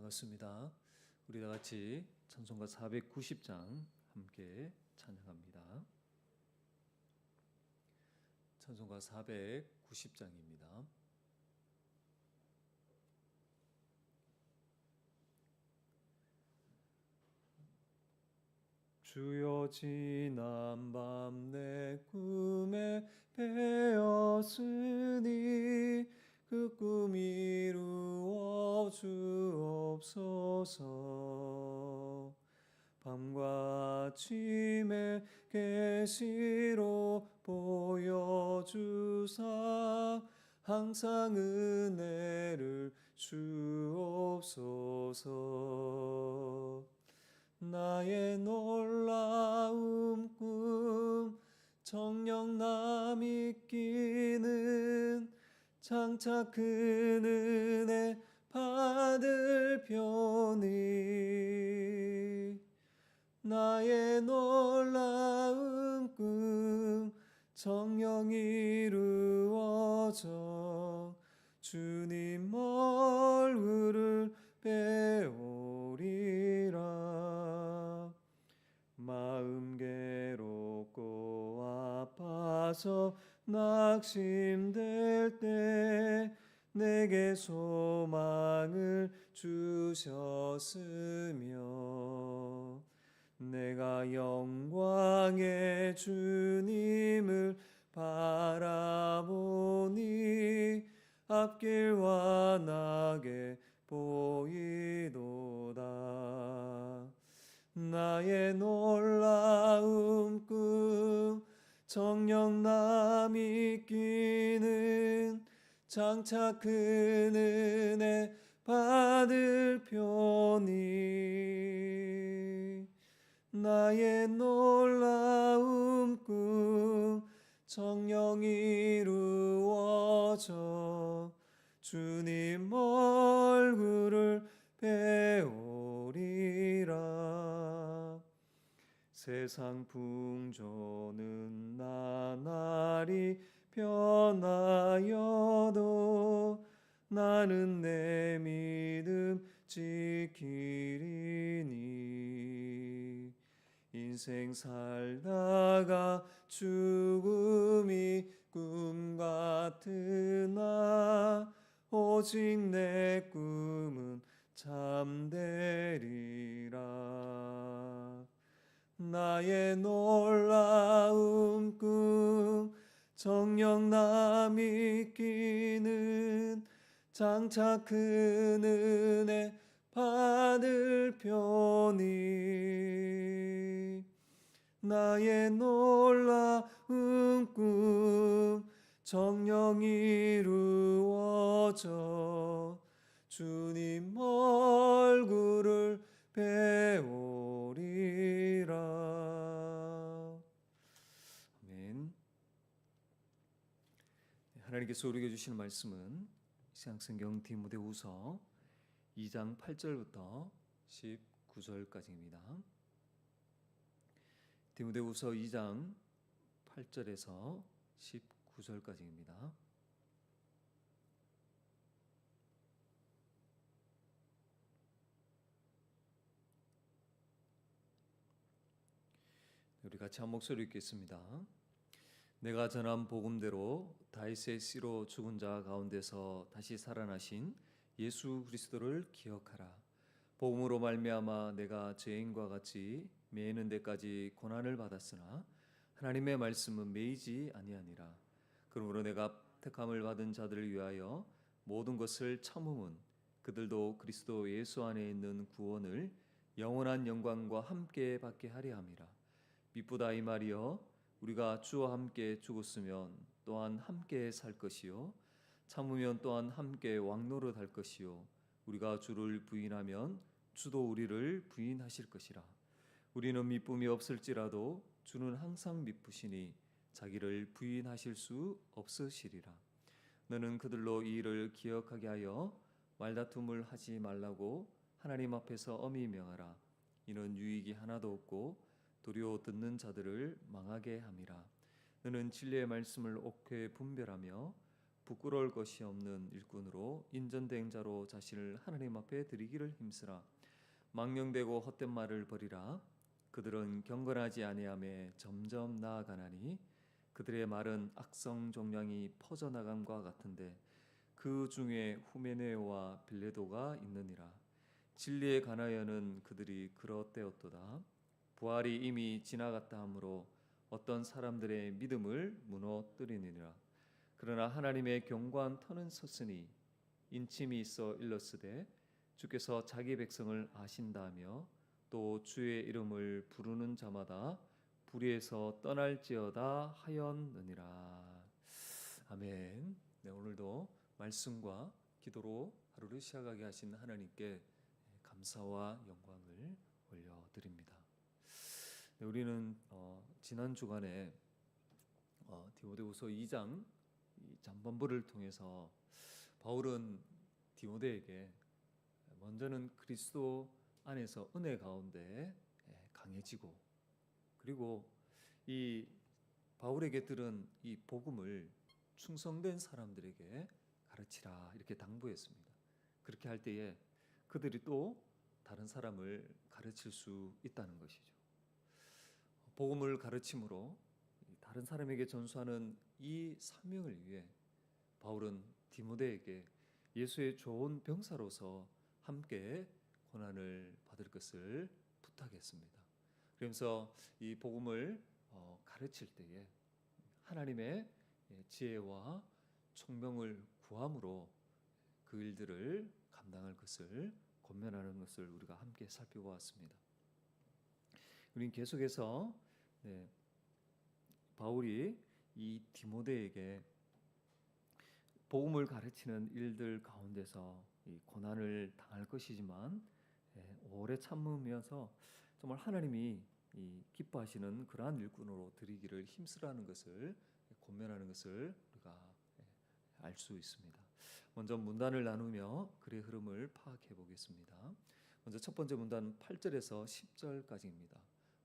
반갑습니다. 우리 다 같이 찬송가 490장 함께 찬양합니다. 찬송가 490장입니다. 주여 지난 밤 내 꿈에 배었으니 그 꿈 이루어 주옵소서. 밤과 아침에 계시로 보여주사 항상 은혜를 주옵소서. 나의 놀라운 꿈 정녕 남이 끼는 장차 그 은혜 받을 편이 나의 놀라운 꿈 정녕 이루어져 주님 얼굴을 배우리라. 마음 괴롭고 아파서 낙심될 때 내게 소망을 주셨으며 내가 영광의 주님을 바라보니 앞길 환하게 보이도다. 나의 놀라운 꿈 정녕 남이 끼는 장차 큰 은혜 받을 편이 나의 놀라운 꿈 정녕 이루어져 주님 얼굴을 배우리라. 세상 풍조는 나날이 변하여도 나는 내 믿음 지키리니. 인생 살다가 죽음이 꿈 같으나 오직 내 꿈은 참되리라. 나의 놀라운 꿈 정녕 남이 끼는 장차 큰 은혜 받을 편이 나의 놀라운 꿈 정녕 이루어져 주님 얼굴을 배우리라. 아멘. 하나님께서 우리에게 주시는 말씀은 신약성경 디모데후서 2장 8절부터 19절까지입니다. 디모데후서 2장 8절에서 19절까지입니다. 우리 같이 한 목소리 읽겠습니다. 내가 전한 복음대로 다윗의 씨로 죽은 자 가운데서 다시 살아나신 예수 그리스도를 기억하라. 복음으로 말미암아 내가 죄인과 같이 매이는 데까지 고난을 받았으나 하나님의 말씀은 매이지 아니하니라. 그러므로 내가 택함을 받은 자들을 위하여 모든 것을 참음은 그들도 그리스도 예수 안에 있는 구원을 영원한 영광과 함께 받게 하려 함이라. 미쁘다 이 말이여, 우리가 주와 함께 죽었으면 또한 함께 살 것이요 참으면 또한 함께 왕노릇 할 것이요 우리가 주를 부인하면 주도 우리를 부인하실 것이라. 우리는 미쁨이 없을지라도 주는 항상 미쁘시니 자기를 부인하실 수 없으시리라. 너는 그들로 이 일을 기억하게 하여 말다툼을 하지 말라고 하나님 앞에서 엄히 명하라. 이는 유익이 하나도 없고 도리어 듣는 자들을 망하게 함이라. 너는 진리의 말씀을 옳게 분별하며 부끄러울 것이 없는 일꾼으로 인전된 자로 자신을 하나님 앞에 드리기를 힘쓰라. 망령되고 헛된 말을 버리라. 그들은 경건하지 아니하며 점점 나아가나니 그들의 말은 악성 종량이 퍼져나감과 같은데 그 중에 후메네오와 빌레도가 있느니라. 진리에 관하여는 그들이 그렇되었도다. 부활이 이미 지나갔다 하므로 어떤 사람들의 믿음을 무너뜨리느니라. 그러나 하나님의 경고한 터는 섰으니 인침이 있어 일렀으되 주께서 자기 백성을 아신다며 또 주의 이름을 부르는 자마다 불의에서 떠날지어다 하였느니라. 아멘. 네, 오늘도 말씀과 기도로 하루를 시작하게 하신 하나님께 감사와 영광을 올려드립니다. 네, 우리는 지난 주간에 디모데후서 2장 이 잠언부를 통해서 바울은 디모데에게 먼저는 그리스도 안에서 은혜 가운데 강해지고, 그리고 이 바울에게 들은 이 복음을 충성된 사람들에게 가르치라 이렇게 당부했습니다. 그렇게 할 때에 그들이 또 다른 사람을 가르칠 수 있다는 것이죠. 복음을 가르침으로 다른 사람에게 전수하는 이 사명을 위해 바울은 디모데에게 예수의 좋은 병사로서 함께 고난을 받을 것을 부탁했습니다. 그러면서 이 복음을 가르칠 때에 하나님의 지혜와 총명을 구함으로 그 일들을 감당할 것을 권면하는 것을 우리가 함께 살펴보았습니다. 우리는 계속해서 바울이 이 디모데에게 복음을 가르치는 일들 가운데서 이 고난을 당할 것이지만 오래 참으면서 정말 하나님이 이 기뻐하시는 그러한 일꾼으로 드리기를 힘쓰라는 것을 권면하는 것을 우리가 알 수 있습니다. 먼저 문단을 나누며 글의 흐름을 파악해 보겠습니다. 먼저 첫 번째 문단 8절에서 10절까지입니다.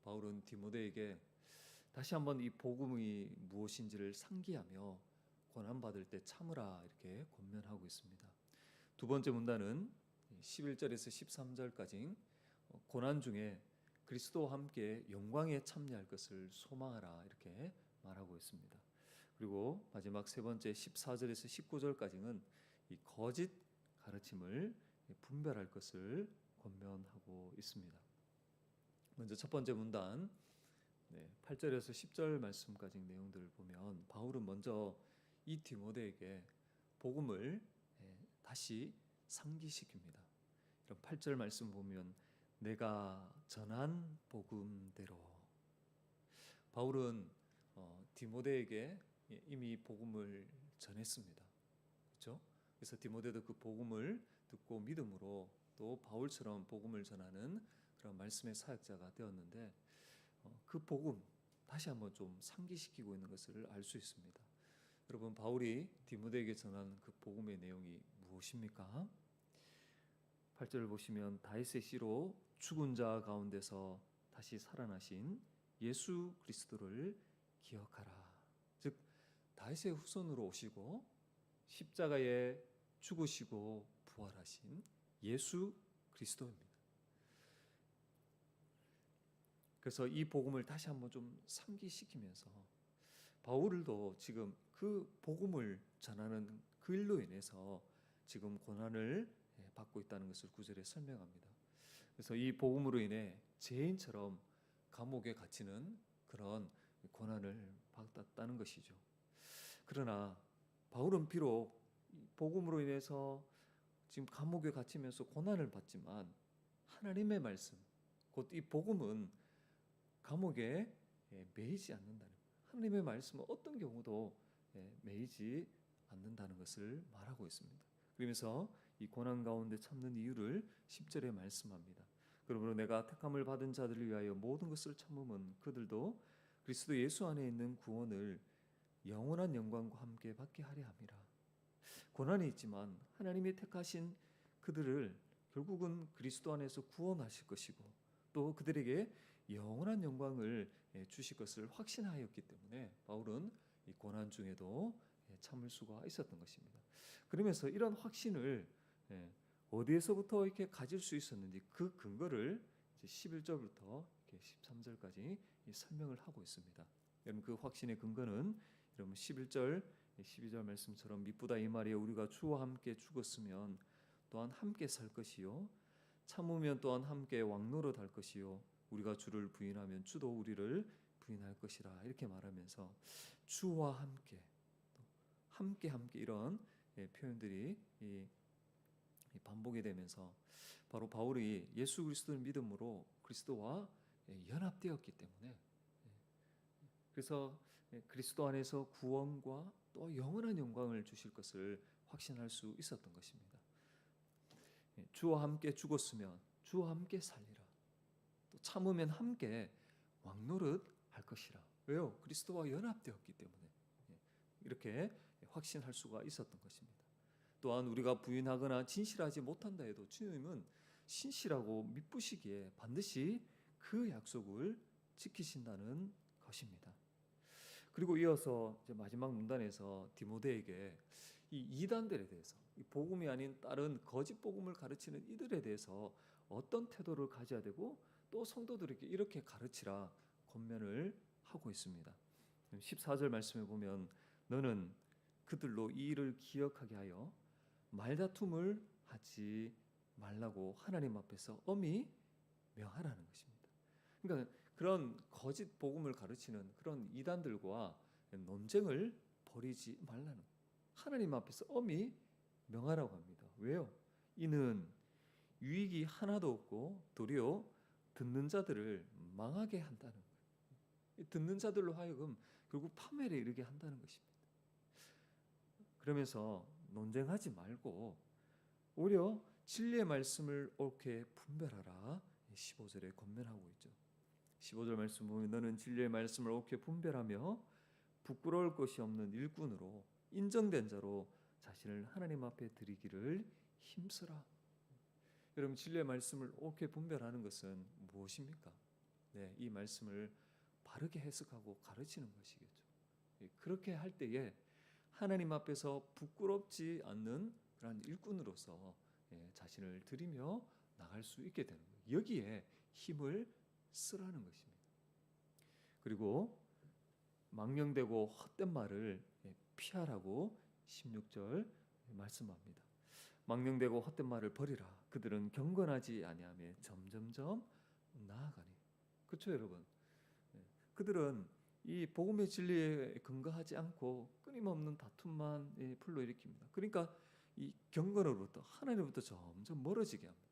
바울은 디모데에게 다시 한번 이 복음이 무엇인지를 상기하며 고난받을 때 참으라 이렇게 권면하고 있습니다. 두 번째 문단은 11절에서 13절까지 고난 중에 그리스도와 함께 영광에 참여할 것을 소망하라 이렇게 말하고 있습니다. 그리고 마지막 세 번째 14절에서 19절까지는 이 거짓 가르침을 분별할 것을 권면하고 있습니다. 먼저 첫 번째 문단 8절에서 10절 말씀까지 내용들을 보면 바울은 먼저 이 디모데에게 복음을 다시 상기시킵니다. 이런 8절 말씀 보면 내가 전한 복음대로, 바울은 디모데에게 이미 복음을 전했습니다. 그렇죠? 그래서 디모데도 그 복음을 듣고 믿음으로 또 바울처럼 복음을 전하는 그런 말씀의 사역자가 되었는데 그 복음 다시 한번 좀 상기시키고 있는 것을 알 수 있습니다. 여러분, 바울이 디모데에게 전한 그 복음의 내용이 무엇입니까? 8절을 보시면 다윗의 씨로 죽은 자 가운데서 다시 살아나신 예수 그리스도를 기억하라. 즉 다윗의 후손으로 오시고 십자가에 죽으시고 부활하신 예수 그리스도입니다. 그래서 이 복음을 다시 한번 좀 상기시키면서 바울도 지금 그 복음을 전하는 그 일로 인해서 지금 고난을 받고 있다는 것을 9절에 설명합니다. 그래서 이 복음으로 인해 죄인처럼 감옥에 갇히는 그런 고난을 받았다는 것이죠. 그러나 바울은 비록 복음으로 인해서 지금 감옥에 갇히면서 고난을 받지만 하나님의 말씀, 곧 이 복음은 감옥에 매이지 않는다는, 하나님의 말씀은 어떤 경우도 매이지 않는다는 것을 말하고 있습니다. 그러면서 이 고난 가운데 참는 이유를 10절에 말씀합니다. 그러므로 내가 택함을 받은 자들을 위하여 모든 것을 참음은 그들도 그리스도 예수 안에 있는 구원을 영원한 영광과 함께 받게 하려 함이라. 고난이 있지만 하나님이 택하신 그들을 결국은 그리스도 안에서 구원하실 것이고 또 그들에게 영원한 영광을 주실 것을 확신하였기 때문에 바울은 이 고난 중에도 참을 수가 있었던 것입니다. 그러면서 이런 확신을 어디에서부터 이렇게 가질 수 있었는지 그 근거를 11절부터 13절까지 설명을 하고 있습니다. 여러분 그 확신의 근거는 여러분 11절, 12절 말씀처럼 미쁘다 이 말이에요. 우리가 주와 함께 죽었으면 또한 함께 살 것이요 참으면 또한 함께 왕노릇 할 것이요 우리가 주를 부인하면 주도 우리를 부인할 것이라 이렇게 말하면서 주와 함께 이런 표현들이 반복이 되면서 바로 바울이 예수 그리스도를 믿음으로 그리스도와 연합되었기 때문에 그래서 그리스도 안에서 구원과 또 영원한 영광을 주실 것을 확신할 수 있었던 것입니다. 주와 함께 죽었으면 주와 함께 살리라. 또 참으면 함께 왕노릇 할 것이라. 왜요? 그리스도와 연합되었기 때문에 이렇게 확신할 수가 있었던 것입니다. 또한 우리가 부인하거나 진실하지 못한다 해도 주님은 신실하고 미쁘시기에 반드시 그 약속을 지키신다는 것입니다. 그리고 이어서 이제 마지막 문단에서 디모데에게 이 이단들에 대해서 이 복음이 아닌 다른 거짓 복음을 가르치는 이들에 대해서 어떤 태도를 가져야 되고 또 성도들에게 이렇게 가르치라 권면을 하고 있습니다. 14절 말씀에 보면 너는 그들로 이 일을 기억하게 하여 말다툼을 하지 말라고 하나님 앞에서 엄히 명하라는 것입니다. 그러니까 그런 거짓 복음을 가르치는 그런 이단들과 논쟁을 벌이지 말라는 하나님 앞에서 엄히 명하라고 합니다. 왜요? 이는 유익이 하나도 없고 도리어 듣는 자들을 망하게 한다는 거예요. 듣는 자들로 하여금 결국 파멸에 이르게 한다는 것입니다. 그러면서 논쟁하지 말고 오히려 진리의 말씀을 옳게 분별하라 15절에 권면하고 있죠. 15절 말씀 보면 너는 진리의 말씀을 옳게 분별하며 부끄러울 것이 없는 일꾼으로 인정된 자로 자신을 하나님 앞에 드리기를 힘쓰라. 여러분 진리의 말씀을 옳게 분별하는 것은 무엇입니까? 이 말씀을 바르게 해석하고 가르치는 것이겠죠. 그렇게 할 때에 하나님 앞에서 부끄럽지 않는 그런 일꾼으로서 자신을 드리며 나갈 수 있게 되는 거예요. 여기에 힘을 쓰라는 것입니다. 그리고 망령되고 헛된 말을 피하라고 16절 말씀합니다. 망령되고 헛된 말을 버리라. 그들은 경건하지 아니하며 점점점 나아가니. 그렇죠, 여러분? 그들은 이 복음의 진리에 근거하지 않고 끊임없는 다툼만 불러일으킵니다. 그러니까 이 경건으로부터 하나님부터 점점 멀어지게 합니다.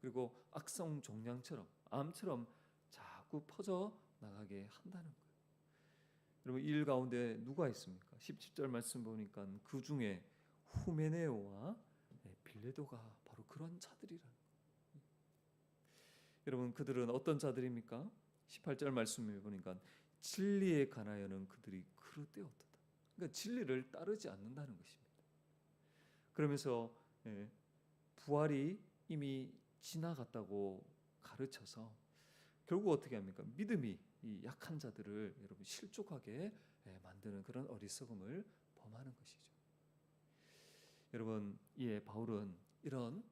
그리고 악성 종양처럼 암처럼 자꾸 퍼져 나가게 한다는 거예요. 여러분 이 일 가운데 누가 있습니까? 17절 말씀 보니까 그 중에 후메네오와 빌레도가 바로 그런 자들이라는 거예요. 여러분 그들은 어떤 자들입니까? 18절 말씀을 보니까 진리에 관하여는 그들이 그릇되었도다. 그러니까 진리를 따르지 않는다는 것입니다. 그러면서 부활이 이미 지나갔다고 가르쳐서 결국 어떻게 합니까? 믿음이 이 약한 자들을 여러분 실족하게 만드는 그런 어리석음을 범하는 것이죠. 여러분, 바울은 이런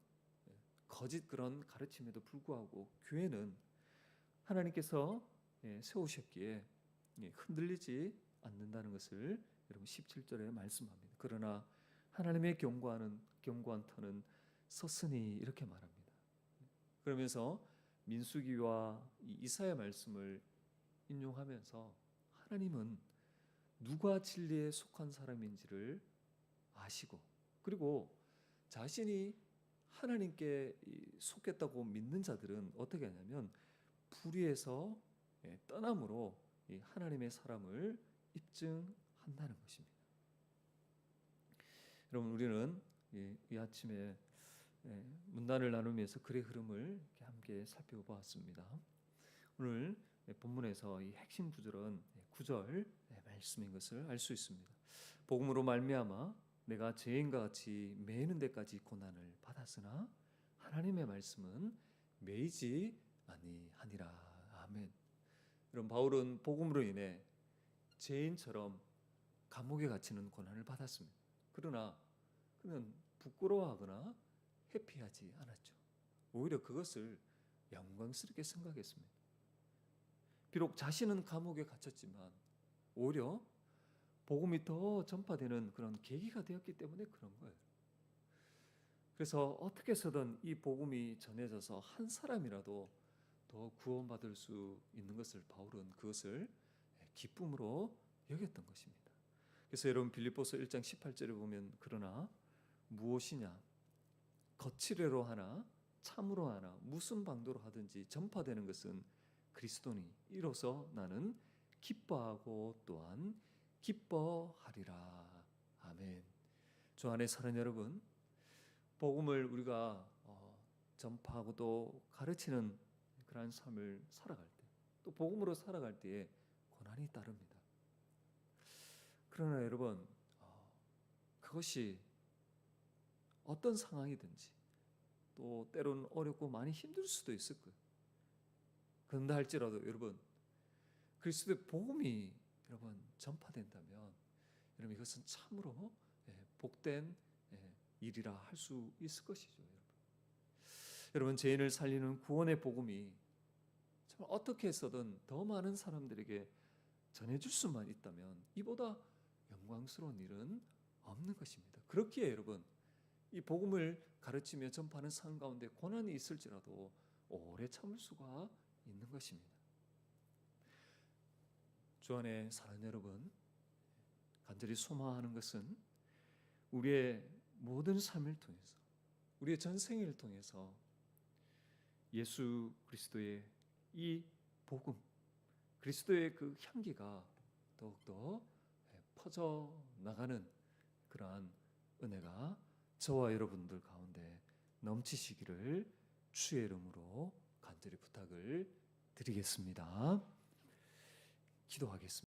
거짓 그런 가르침에도 불구하고 교회는 하나님께서 세우셨기에 흔들리지 않는다는 것을 여러분 17절에 말씀합니다. 그러나 하나님의 견고한 터는 섰으니 이렇게 말합니다. 그러면서 민수기와 이사야 말씀을 인용하면서 하나님은 누가 진리에 속한 사람인지를 아시고 그리고 자신이 하나님께 속했다고 믿는 자들은 어떻게 하냐면 불의에서 떠남으로 하나님의 사람을 입증한다는 것입니다. 여러분 우리는 이 아침에 문단을 나누면서 글의 흐름을 함께 살펴보았습니다. 오늘 본문에서 이 핵심 구절은 9절 말씀인 것을 알 수 있습니다. 복음으로 말미암아 내가 죄인과 같이 매이는 데까지 고난을 받았으나 하나님의 말씀은 매이지 아니하니라. 아멘. 여러분 바울은 복음으로 인해 죄인처럼 감옥에 갇히는 고난을 받았습니다. 그러나 그는 부끄러워하거나 회피하지 않았죠. 오히려 그것을 영광스럽게 생각했습니다. 비록 자신은 감옥에 갇혔지만 오히려 복음이 더 전파되는 그런 계기가 되었기 때문에 그런 거예요. 그래서 어떻게 해서든 이 복음이 전해져서 한 사람이라도 더 구원받을 수 있는 것을 바울은 그것을 기쁨으로 여겼던 것입니다. 그래서 여러분 빌립보서 1장 18절에 보면 그러나 무엇이냐 거칠애로 하나 참으로 하나 무슨 방도로 하든지 전파되는 것은 그리스도니 이로써 나는 기뻐하고 또한 기뻐하리라. 아멘. 주 안에 사는 여러분, 복음을 우리가 전파하고 또 가르치는 그러한 삶을 살아갈 때, 또 복음으로 살아갈 때에 고난이 따릅니다. 그러나 여러분, 그것이 어떤 상황이든지 또 때로는 어렵고 많이 힘들 수도 있을 거예요. 그런다 할지라도 여러분, 그리스도의 복음이 여러분 전파된다면 여러분 이것은 참으로 복된 일이라 할 수 있을 것이죠. 여러분 죄인을 살리는 구원의 복음이 정말 어떻게 해서든 더 많은 사람들에게 전해줄 수만 있다면 이보다 영광스러운 일은 없는 것입니다. 그렇기에 여러분 이 복음을 가르치며 전파하는 삶 가운데 고난이 있을지라도 오래 참을 수가 있는 것입니다. 주 안에 사는 여러분, 간절히 소망하는 것은 우리의 모든 삶을 통해서 우리의 전생을 통해서 예수 그리스도의 이 복음, 그리스도의 그 향기가 더욱더 퍼져 나가는 그러한 은혜가 저와 여러분들 가운데 넘치시기를 주의 이름으로 간절히 부탁을 드리겠습니다. 기도하겠습니다.